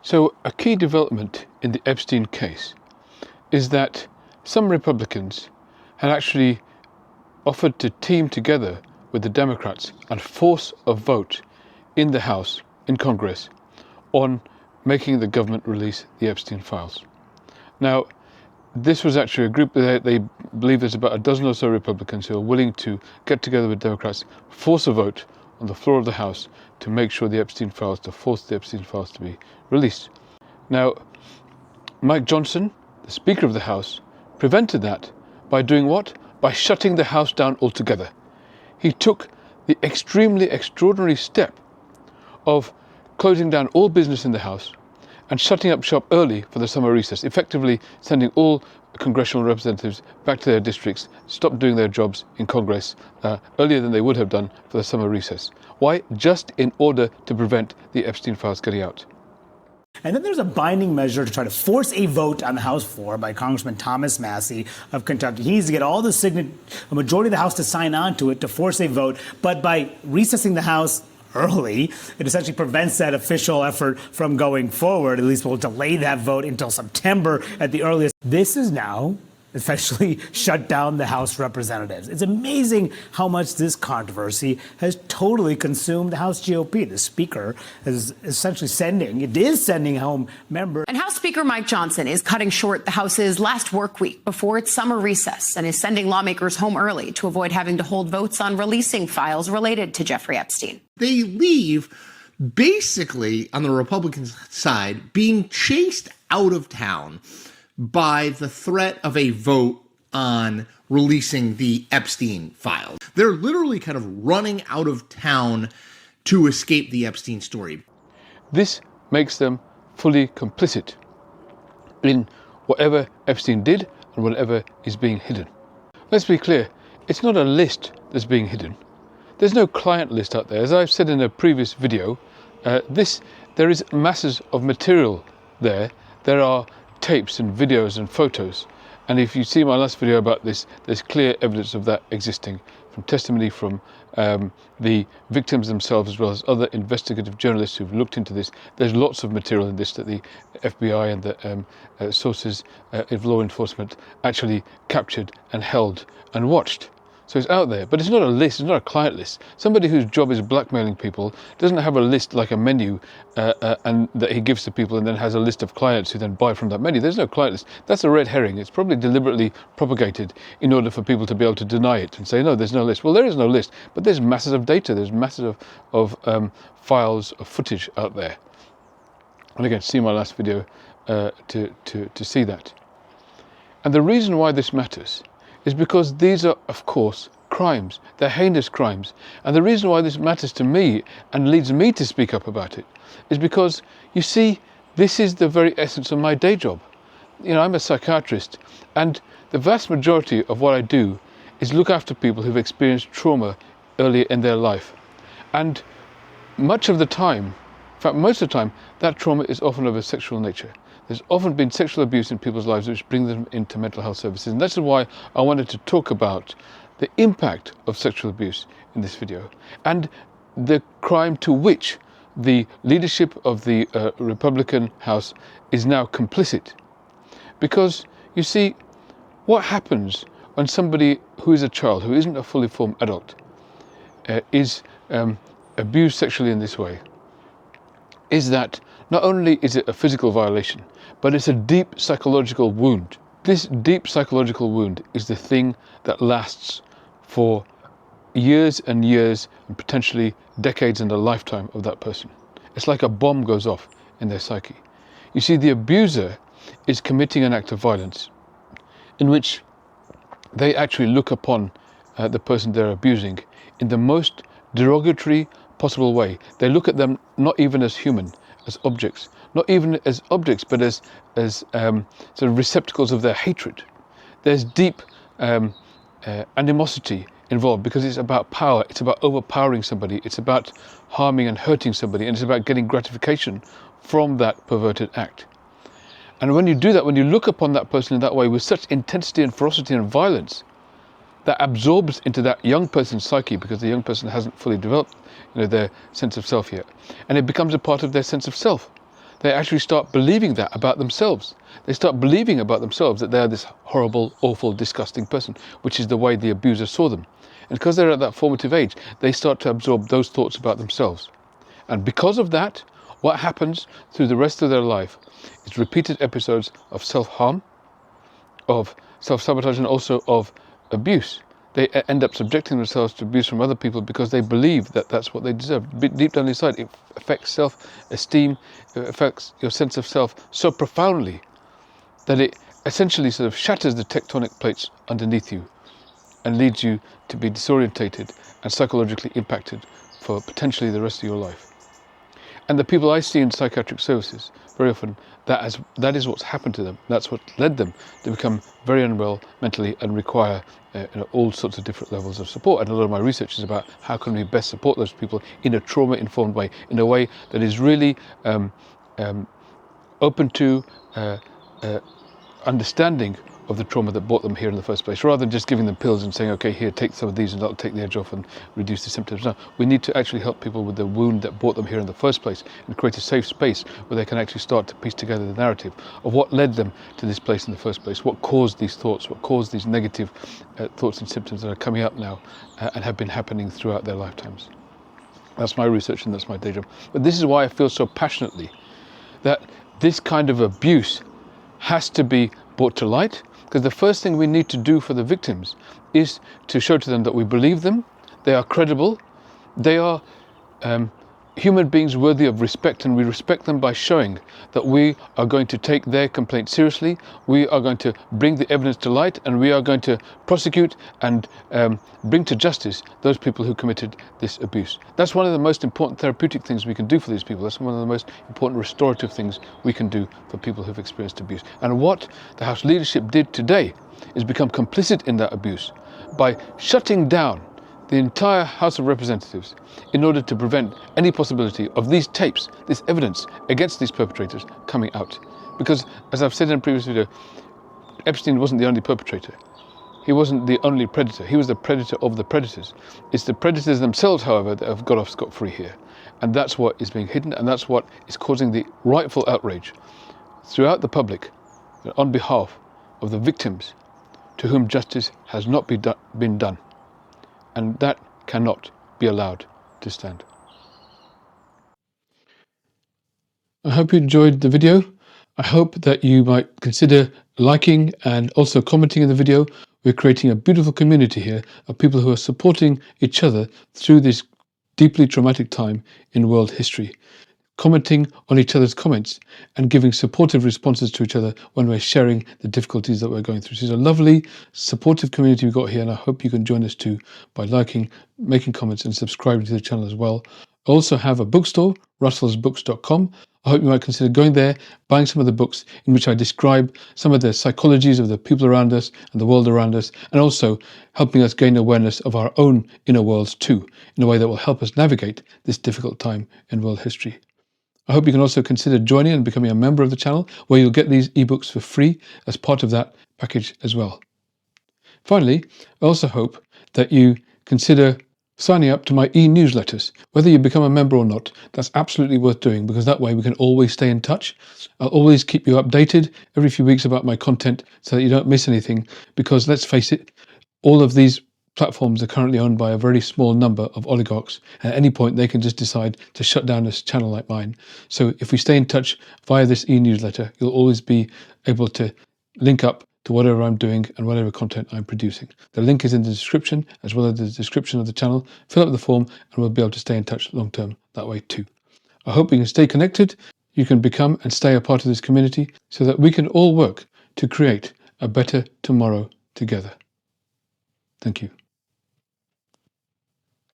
So a key development in the Epstein case is that some Republicans had actually offered to team together with the Democrats and force a vote in the House, in Congress, on making the government release the Epstein files. Now, this was actually a group that they believe there's about a dozen or so Republicans who are willing to get together with Democrats, force a vote on the floor of the House to make sure the Epstein files, to force the Epstein files to be released. Now, Mike Johnson, the Speaker of the House, prevented that by doing what? By shutting the House down altogether. He took the extremely extraordinary step of closing down all business in the House and shutting up shop early for the summer recess, effectively sending all congressional representatives back to their districts, stop doing their jobs in Congress earlier than they would have done for the summer recess. Why? Just in order to prevent the Epstein files getting out. And then there's a binding measure to try to force a vote on the House floor by Congressman Thomas Massie of Kentucky. He needs to get all the a majority of the House to sign on to it to force a vote. But by recessing the House early, it essentially prevents that official effort from going forward. At least we'll delay that vote until September at the earliest. This is now essentially shut down the House Representatives. It's amazing how much this controversy has totally consumed the House GOP. The Speaker is essentially sending home members. And House Speaker Mike Johnson is cutting short the House's last work week before its summer recess and is sending lawmakers home early to avoid having to hold votes on releasing files related to Jeffrey Epstein. They leave basically on the Republican side being chased out of town by the threat of a vote on releasing the Epstein files. They're literally kind of running out of town to escape the Epstein story. This makes them fully complicit in whatever Epstein did and whatever is being hidden. Let's be clear, it's not a list that's being hidden. There's no client list out there. As I've said in a previous video, there is masses of material there. There are tapes and videos and photos. And if you see my last video about this, there's clear evidence of that existing from testimony from the victims themselves, as well as other investigative journalists who've looked into this. There's lots of material in this that the FBI and the sources of law enforcement actually captured and held and watched. So it's out there, but it's not a list, it's not a client list. Somebody whose job is blackmailing people doesn't have a list like a menu and that he gives to people and then has a list of clients who then buy from that menu. There's no client list. That's a red herring. It's probably deliberately propagated in order for people to be able to deny it and say, no, there's no list. Well, there is no list, but there's masses of data. There's masses of files of footage out there. And again, see my last video to see that. And the reason why this matters is because these are, of course, crimes. They're heinous crimes. And the reason why this matters to me and leads me to speak up about it is because, you see, this is the very essence of my day job. You know, I'm a psychiatrist, and the vast majority of what I do is look after people who've experienced trauma earlier in their life. And much of the time, in fact, most of the time, that trauma is often of a sexual nature. There's often been sexual abuse in people's lives which brings them into mental health services. And that's why I wanted to talk about the impact of sexual abuse in this video and the crime to which the leadership of the Republican House is now complicit. Because, you see, what happens when somebody who is a child, who isn't a fully formed adult, is abused sexually in this way, is that not only is it a physical violation, but it's a deep psychological wound. This deep psychological wound is the thing that lasts for years and years and potentially decades and a lifetime of that person. It's like a bomb goes off in their psyche. You see, the abuser is committing an act of violence in which they actually look upon the person they're abusing in the most derogatory possible way. They look at them not even as human, as objects, not even as objects, but as sort of receptacles of their hatred. There's deep animosity involved because it's about power, it's about overpowering somebody, it's about harming and hurting somebody, and it's about getting gratification from that perverted act. And when you do that, when you look upon that person in that way with such intensity and ferocity and violence, that absorbs into that young person's psyche, because the young person hasn't fully developed, their sense of self yet, and it becomes a part of their sense of self. they actually start believing that about themselves. They start believing about themselves that they are this horrible, awful, disgusting person, which is the way the abuser saw them. And because they're at that formative age, they start to absorb those thoughts about themselves. And because of that, what happens through the rest of their life is repeated episodes of self-harm, of self-sabotage, and also of abuse. They end up subjecting themselves to abuse from other people because they believe that that's what they deserve. Deep down inside, it affects self-esteem, it affects your sense of self so profoundly that it essentially sort of shatters the tectonic plates underneath you and leads you to be disorientated and psychologically impacted for potentially the rest of your life. And the people I see in psychiatric services, very often, that is what's happened to them. That's what led them to become very unwell mentally and require all sorts of different levels of support. And a lot of my research is about how can we best support those people in a trauma-informed way, in a way that is really open to understanding of the trauma that brought them here in the first place, rather than just giving them pills and saying, okay, here, take some of these and that'll take the edge off and reduce the symptoms. No, we need to actually help people with the wound that brought them here in the first place and create a safe space where they can actually start to piece together the narrative of what led them to this place in the first place, what caused these thoughts, what caused these negative thoughts and symptoms that are coming up now and have been happening throughout their lifetimes. That's my research and that's my day job. But this is why I feel so passionately that this kind of abuse has to be brought to light, because the first thing we need to do for the victims is to show to them that we believe them, they are credible, they are human beings worthy of respect, and we respect them by showing that we are going to take their complaint seriously, we are going to bring the evidence to light, and we are going to prosecute and bring to justice those people who committed this abuse. That's one of the most important therapeutic things we can do for these people. That's one of the most important restorative things we can do for people who've experienced abuse. And what the House leadership did today is become complicit in that abuse by shutting down the entire House of Representatives in order to prevent any possibility of these tapes, this evidence against these perpetrators coming out. Because, as I've said in a previous video, Epstein wasn't the only perpetrator. He wasn't the only predator. He was the predator of the predators. It's the predators themselves, however, that have got off scot-free here. And that's what is being hidden, and that's what is causing the rightful outrage throughout the public on behalf of the victims to whom justice has not been done. And that cannot be allowed to stand. I hope you enjoyed the video. I hope that you might consider liking and also commenting in the video. We're creating a beautiful community here of people who are supporting each other through this deeply traumatic time in world history, commenting on each other's comments and giving supportive responses to each other when we're sharing the difficulties that we're going through. So it's a lovely, supportive community we've got here, and I hope you can join us too by liking, making comments and subscribing to the channel as well. I also have a bookstore, russellsbooks.com. I hope you might consider going there, buying some of the books in which I describe some of the psychologies of the people around us and the world around us, and also helping us gain awareness of our own inner worlds too, in a way that will help us navigate this difficult time in world history. I hope you can also consider joining and becoming a member of the channel, where you'll get these ebooks for free as part of that package as well. Finally, I also hope that you consider signing up to my e-newsletters. Whether you become a member or not, that's absolutely worth doing, because that way we can always stay in touch. I'll always keep you updated every few weeks about my content so that you don't miss anything, because let's face it, all of these platforms are currently owned by a very small number of oligarchs. At any point, they can just decide to shut down a channel like mine. So if we stay in touch via this e-newsletter, you'll always be able to link up to whatever I'm doing and whatever content I'm producing. The link is in the description, as well as the description of the channel. Fill up the form and we'll be able to stay in touch long term that way too. I hope you can stay connected, you can become and stay a part of this community, so that we can all work to create a better tomorrow together. Thank you.